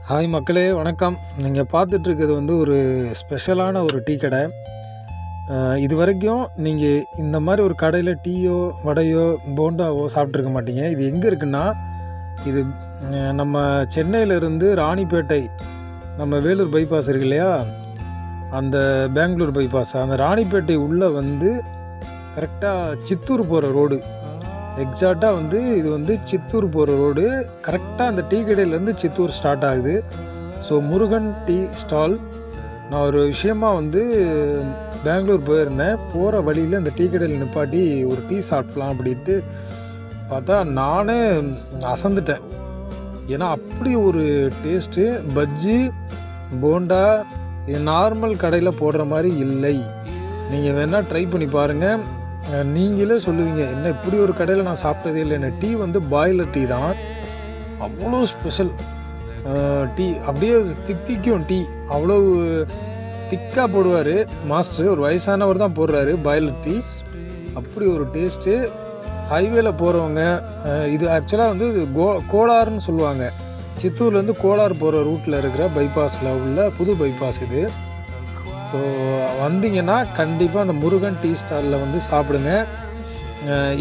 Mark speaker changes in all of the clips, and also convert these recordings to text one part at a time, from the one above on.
Speaker 1: Hi மக்களே, வணக்கம். நீங்கள் பார்த்துட்ருக்கிறது வந்து ஒரு ஸ்பெஷலான ஒரு டீ கடை. இது வரைக்கும் நீங்கள் இந்த மாதிரி ஒரு கடையில் டீயோ வடையோ போண்டாவோ சாப்பிட்ருக்க மாட்டீங்க. இது எங்கே இருக்குன்னா, இது நம்ம சென்னையிலேருந்து ராணிப்பேட்டை, நம்ம வேலூர் பைபாஸ் இருக்கு இல்லையா, அந்த பெங்களூர் பைபாஸ், அந்த ராணிப்பேட்டை உள்ளே வந்து கரெக்டாக சித்தூர் போகிற ரோடு, எக்ஸாக்டாக வந்து இது வந்து சித்தூர் போகிற ரோடு. கரெக்டாக அந்த டீ கடையிலேருந்து சித்தூர் ஸ்டார்ட் ஆகுது. So Murugan tea stall. நான் ஒரு விஷயமாக வந்து பெங்களூர் போயிருந்தேன். போகிற வழியில் அந்த டீ கடையில் நிப்பாட்டி ஒரு டீ சாப்பிட்லாம் அப்படின்ட்டு பார்த்தா நானே அசந்துட்டேன். ஏன்னா அப்படி ஒரு டேஸ்ட்டு. பஜ்ஜி போண்டா நார்மல் கடையில் போடுற மாதிரி இல்லை. நீங்கள் வேணால் ட்ரை பண்ணி பாருங்கள். நீங்களே சொல்லுவீங்க, என்ன இப்படி ஒரு கடையில் நான் சாப்பிட்டதே இல்லை. என்ன டீ வந்து பாய்லர் டீ தான், அவ்வளோ ஸ்பெஷல் டீ. அப்படியே தித்திக்கும் டீ, அவ்வளோ திக்காக போடுவார் மாஸ்டர். ஒரு வயசானவர் தான் போடுறாரு பாய்லர் டீ. அப்படி ஒரு டேஸ்ட்டு. ஹைவேல போகிறவங்க, இது ஆக்சுவலாக வந்து இது கோலார்னு சொல்லுவாங்க. சித்தூர்லேருந்து கோலார் போகிற ரூட்டில் இருக்கிற பைபாஸில் உள்ள புது பைபாஸ் இது. ஸோ வந்தீங்கன்னா கண்டிப்பாக அந்த முருகன் டீ ஸ்டாலில் வந்து சாப்பிடுங்க.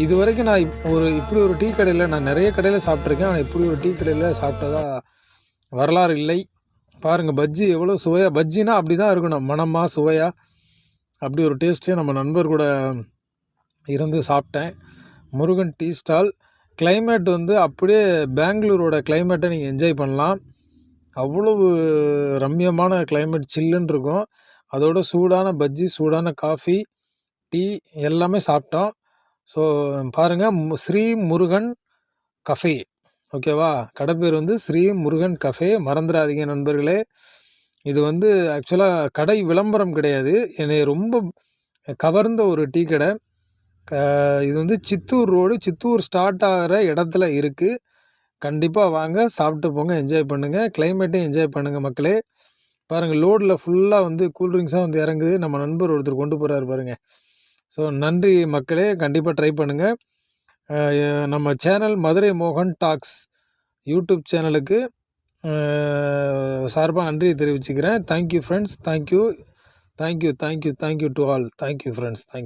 Speaker 1: இது வரைக்கும் நான் இப்படி ஒரு டீ கடையில், நான் நிறைய கடையில் சாப்பிட்ருக்கேன், ஆனால் இப்படி ஒரு டீ கடையில் சாப்பிட்டதா வரலாறு இல்லை. பாருங்கள், பஜ்ஜி எவ்வளோ சுவையாக, பஜ்ஜினா அப்படி தான் இருக்கணும், மணமாக சுவையாக. அப்படி ஒரு டேஸ்ட்டு. நம்ம நண்பர் கூட இருந்து சாப்பிட்டேன். Murugan tea stall. கிளைமேட் வந்து அப்படியே பெங்களூரோட கிளைமேட்டை நீங்கள் என்ஜாய் பண்ணலாம். அவ்வளவு ரம்யமான கிளைமேட், சில்லுன்னு இருக்கும். அதோட சூடான பஜ்ஜி, சூடான காஃபி, டீ எல்லாமே சாப்பிட்டோம். ஸோ பாருங்கள், ஸ்ரீ முருகன் கஃபே, ஓகேவா? கடை பேர் வந்து ஸ்ரீ முருகன் கஃபே. மறந்துடாதீங்க நண்பர்களே. இது வந்து ஆக்சுவலாக கடை விளம்பரம் கிடையாது, என்னை ரொம்ப கவர்ந்த ஒரு டீ கடை. இது வந்து சித்தூர் ரோடு, சித்தூர் ஸ்டார்ட் ஆகிற இடத்துல இருக்குது. கண்டிப்பாக வாங்க, சாப்பிட்டு போங்க, என்ஜாய் பண்ணுங்கள், கிளைமேட்டையும் என்ஜாய் பண்ணுங்கள் மக்களே. பாருங்கள், லோடில் ஃபுல்லாக வந்து கூல்ட்ரிங்க்ஸாக வந்து இறங்குது. நம்ம நண்பர் ஒருத்தர் கொண்டு போகிறாரு பாருங்கள். ஸோ நன்றி மக்களே, கண்டிப்பாக ட்ரை பண்ணுங்கள். நம்ம சேனல் மதுரை மோகன் டாக்ஸ் யூடியூப் சேனலுக்கு சார்பாக நன்றியை தெரிவிச்சுக்கிறேன். Thank you friends, thank you to all. Thank you friends, thank you.